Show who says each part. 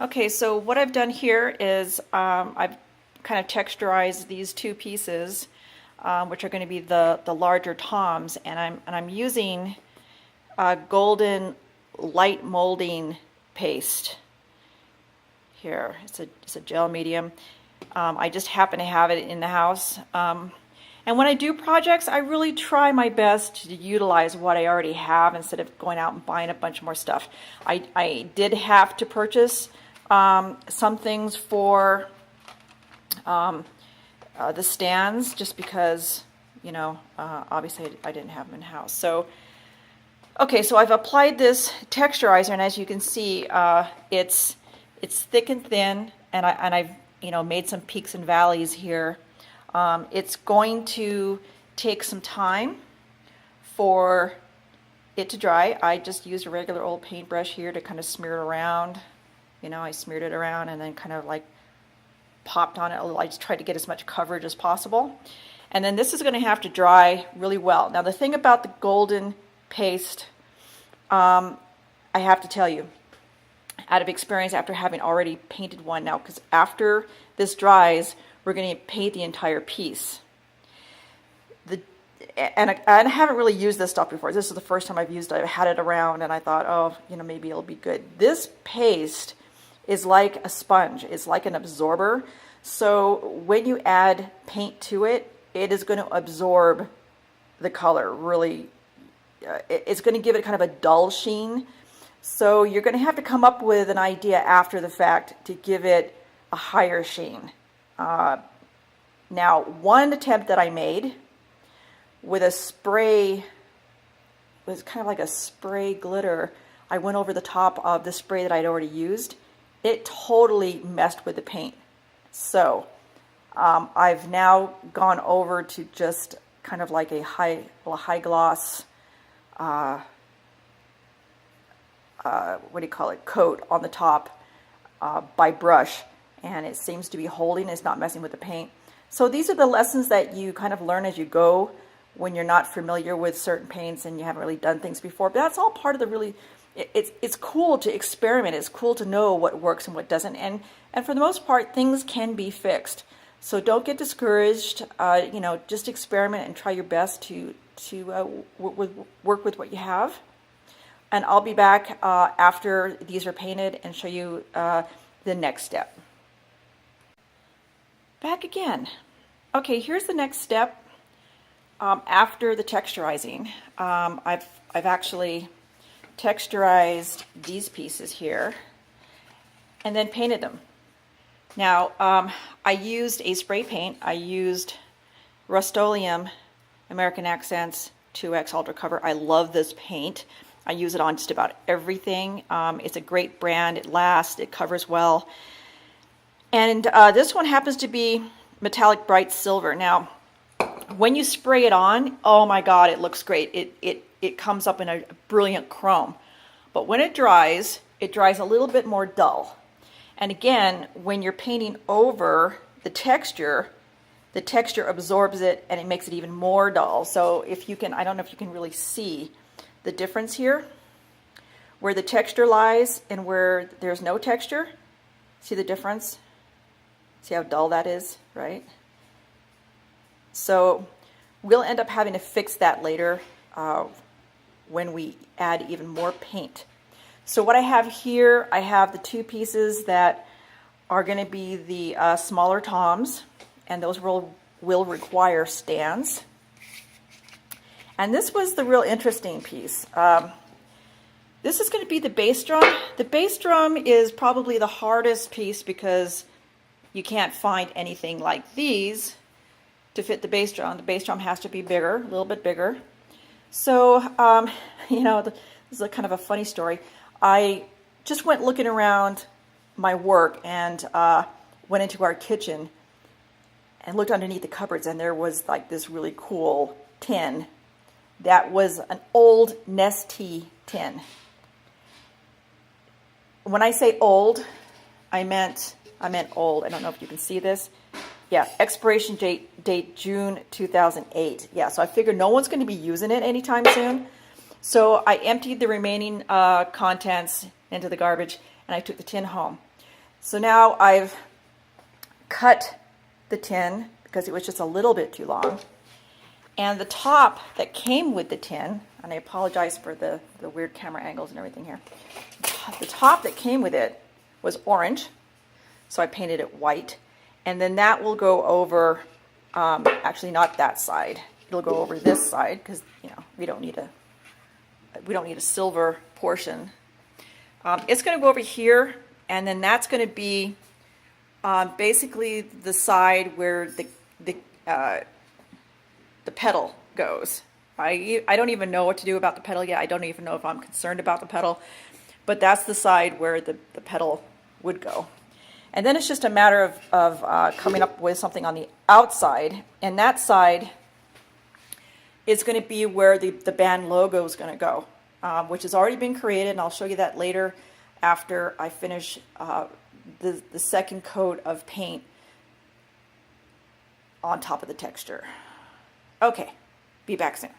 Speaker 1: Okay, so what I've done here is I've kind of texturized these two pieces, which are going to be the larger toms, and I'm using golden light molding paste here. It's a gel medium. I just happen to have it in the house. And when I do projects, I really try my best to utilize what I already have instead of going out and buying a bunch more stuff. I did have to purchase some things for the stands just because, you know, obviously I didn't have them in house. So, okay, so I've applied this texturizer, and as you can see, it's thick and thin, and I've made some peaks and valleys here. It's going to take some time for it to dry. I just used a regular old paintbrush here to kind of smear it around. I smeared it around and then kind of like popped on it a little. I just tried to get as much coverage as possible. And then this is going to have to dry really well. Now the thing about the golden paste, I have to tell you, out of experience after having already painted one now, because after this dries, we're going to paint the entire piece. And I haven't really used this stuff before. This is the first time I've used it. I've had it around and I thought, oh, maybe it'll be good. This paste is like a sponge. It's like an absorber. So when you add paint to it, it is going to absorb the color really. It's going to give it kind of a dull sheen. So you're going to have to come up with an idea after the fact to give it a higher sheen. Now, one attempt that I made with a spray, it was kind of like a spray glitter. I went over the top of the spray that I'd already used. It totally messed with the paint. So I've now gone over to just kind of like a high gloss, coat on the top by brush, and it seems to be holding. It's not messing with the paint. So these are the lessons that you kind of learn as you go when you're not familiar with certain paints and you haven't really done things before. But that's all part of the really, it's cool to experiment. It's cool to know what works and what doesn't. And for the most part, things can be fixed. So don't get discouraged. Just experiment and try your best to work with what you have. And I'll be back after these are painted and show you the next step. Back again. Okay, here's the next step after the texturizing. I've actually texturized these pieces here and then painted them. Now, I used a spray paint. I used Rust-Oleum American Accents 2X Ultra Cover. I love this paint. I use it on just about everything. It's a great brand. It lasts. It covers well. And this one happens to be metallic bright silver. Now, when you spray it on, oh my God, it looks great. It comes up in a brilliant chrome. But when it dries a little bit more dull. And again, when you're painting over the texture absorbs it and it makes it even more dull. So if you can, I don't know if you can really see the difference here, where the texture lies and where there's no texture. See the difference? See how dull that is, right? So we'll end up having to fix that later when we add even more paint. So what I have here, I have the two pieces that are going to be the smaller toms, and those will require stands. And this was the real interesting piece. This is going to be the bass drum. The bass drum is probably the hardest piece because you can't find anything like these to fit the bass drum. The bass drum has to be bigger, a little bit bigger. So, this is kind of a funny story. I just went looking around my work and went into our kitchen and looked underneath the cupboards, and there was like this really cool tin that was an old Nestea tin. When I say old, I meant old. I don't know if you can see this. Yeah, expiration date June 2008. Yeah, so I figured no one's going to be using it anytime soon. So I emptied the remaining contents into the garbage, and I took the tin home. So now I've cut the tin because it was just a little bit too long. And the top that came with the tin, and I apologize for the weird camera angles and everything here. The top that came with it was orange, so I painted it white. And then that will go over, actually not that side. It'll go over this side because, you know, we don't need a silver portion. It's going to go over here, and then that's going to be basically the side where the pedal goes. I don't even know what to do about the pedal yet. I don't even know if I'm concerned about the pedal, but that's the side where the pedal would go. And then it's just a matter of coming up with something on the outside, and that side is going to be where the band logo is going to go, which has already been created, and I'll show you that later after I finish the second coat of paint on top of the texture. Okay, be back soon.